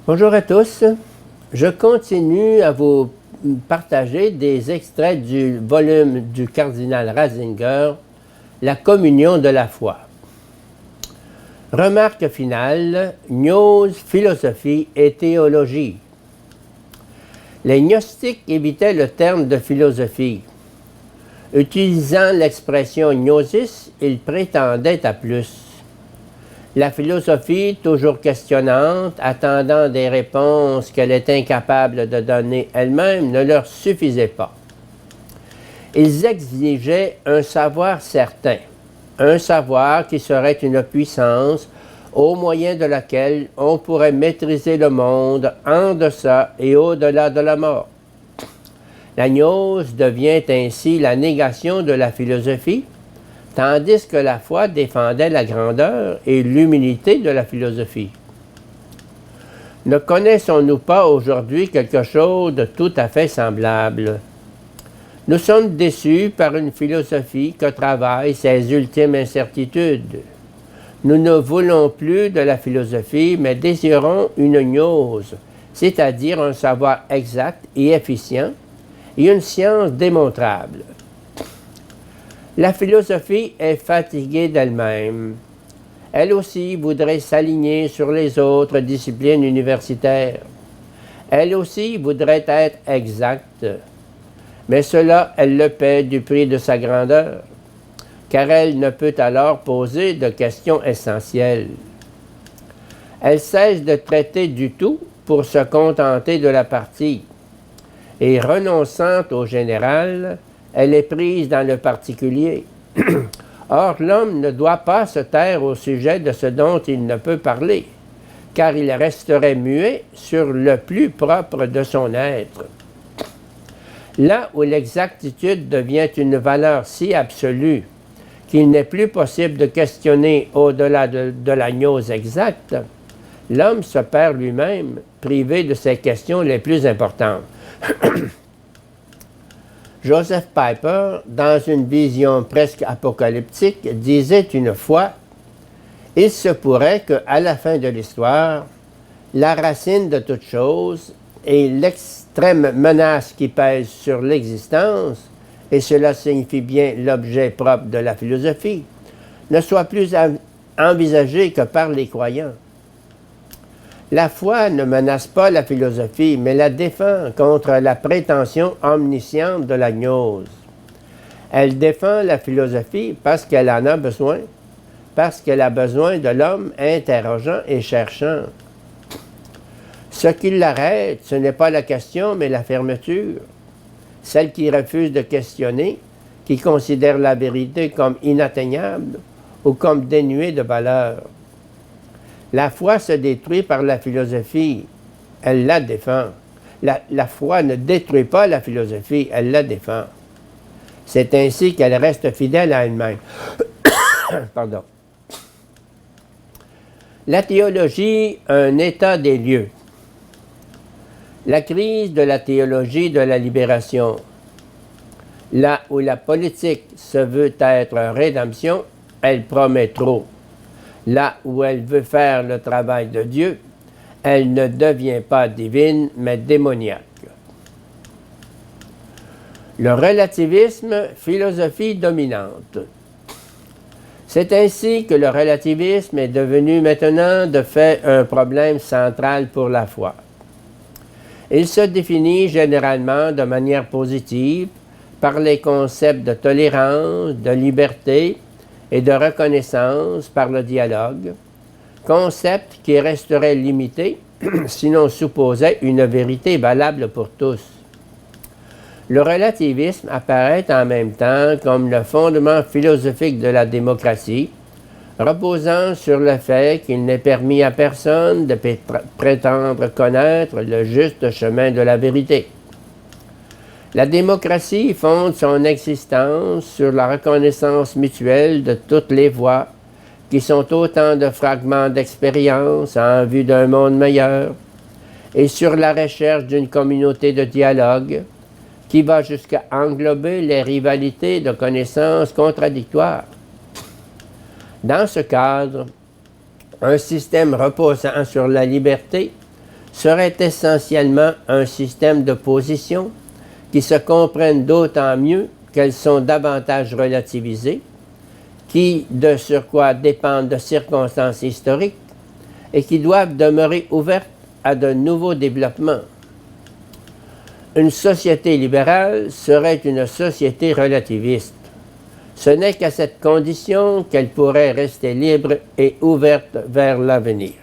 Bonjour à tous. Je continue à vous partager des extraits du volume du cardinal Ratzinger, La communion de la foi. Remarque finale, gnose, philosophie et théologie. Les gnostiques évitaient le terme de philosophie. Utilisant l'expression gnosis, ils prétendaient à plus. La philosophie, toujours questionnante, attendant des réponses qu'elle est incapable de donner elle-même, ne leur suffisait pas. Ils exigeaient un savoir certain, un savoir qui serait une puissance au moyen de laquelle on pourrait maîtriser le monde en deçà et au-delà de la mort. La gnose devient ainsi la négation de la philosophie, tandis que la foi défendait la grandeur et l'humilité de la philosophie. Ne connaissons-nous pas aujourd'hui quelque chose de tout à fait semblable? Nous sommes déçus par une philosophie que travaille ses ultimes incertitudes. Nous ne voulons plus de la philosophie, mais désirons une gnose, c'est-à-dire un savoir exact et efficient, et une science démontrable. La philosophie est fatiguée d'elle-même. Elle aussi voudrait s'aligner sur les autres disciplines universitaires. Elle aussi voudrait être exacte. Mais cela, elle le paie du prix de sa grandeur, car elle ne peut alors poser de questions essentielles. Elle cesse de traiter du tout pour se contenter de la partie. Et renonçant au général, elle est prise dans le particulier. Or, l'homme ne doit pas se taire au sujet de ce dont il ne peut parler, car il resterait muet sur le plus propre de son être. Là où l'exactitude devient une valeur si absolue qu'il n'est plus possible de questionner au-delà de la gnose exacte, l'homme se perd lui-même, privé de ses questions les plus importantes. Joseph Piper, dans une vision presque apocalyptique, disait une fois « Il se pourrait qu'à la fin de l'histoire, la racine de toute chose et l'extrême menace qui pèse sur l'existence, et cela signifie bien l'objet propre de la philosophie, ne soit plus envisagée que par les croyants. La foi ne menace pas la philosophie, mais la défend contre la prétention omnisciente de la gnose. Elle défend la philosophie parce qu'elle en a besoin, parce qu'elle a besoin de l'homme interrogeant et cherchant. Ce qui l'arrête, ce n'est pas la question, mais la fermeture. Celle qui refuse de questionner, qui considère la vérité comme inatteignable ou comme dénuée de valeur. La foi se détruit par la philosophie, elle la défend. La foi ne détruit pas la philosophie, elle la défend. C'est ainsi qu'elle reste fidèle à elle-même. Pardon. La théologie, un état des lieux. La crise de la théologie de la libération. Là où la politique se veut être rédemption, elle promet trop. Là où elle veut faire le travail de Dieu, elle ne devient pas divine, mais démoniaque. Le relativisme, philosophie dominante. C'est ainsi que le relativisme est devenu maintenant de fait un problème central pour la foi. Il se définit généralement de manière positive par les concepts de tolérance, de liberté, et de reconnaissance par le dialogue, concept qui resterait limité si l'on supposait une vérité valable pour tous. Le relativisme apparaît en même temps comme le fondement philosophique de la démocratie, reposant sur le fait qu'il n'est permis à personne de prétendre connaître le juste chemin de la vérité. La démocratie fonde son existence sur la reconnaissance mutuelle de toutes les voix, qui sont autant de fragments d'expérience en vue d'un monde meilleur, et sur la recherche d'une communauté de dialogue, qui va jusqu'à englober les rivalités de connaissances contradictoires. Dans ce cadre, un système reposant sur la liberté serait essentiellement un système de positions qui se comprennent d'autant mieux qu'elles sont davantage relativisées, qui de surcroît dépendent de circonstances historiques et qui doivent demeurer ouvertes à de nouveaux développements. Une société libérale serait une société relativiste. Ce n'est qu'à cette condition qu'elle pourrait rester libre et ouverte vers l'avenir.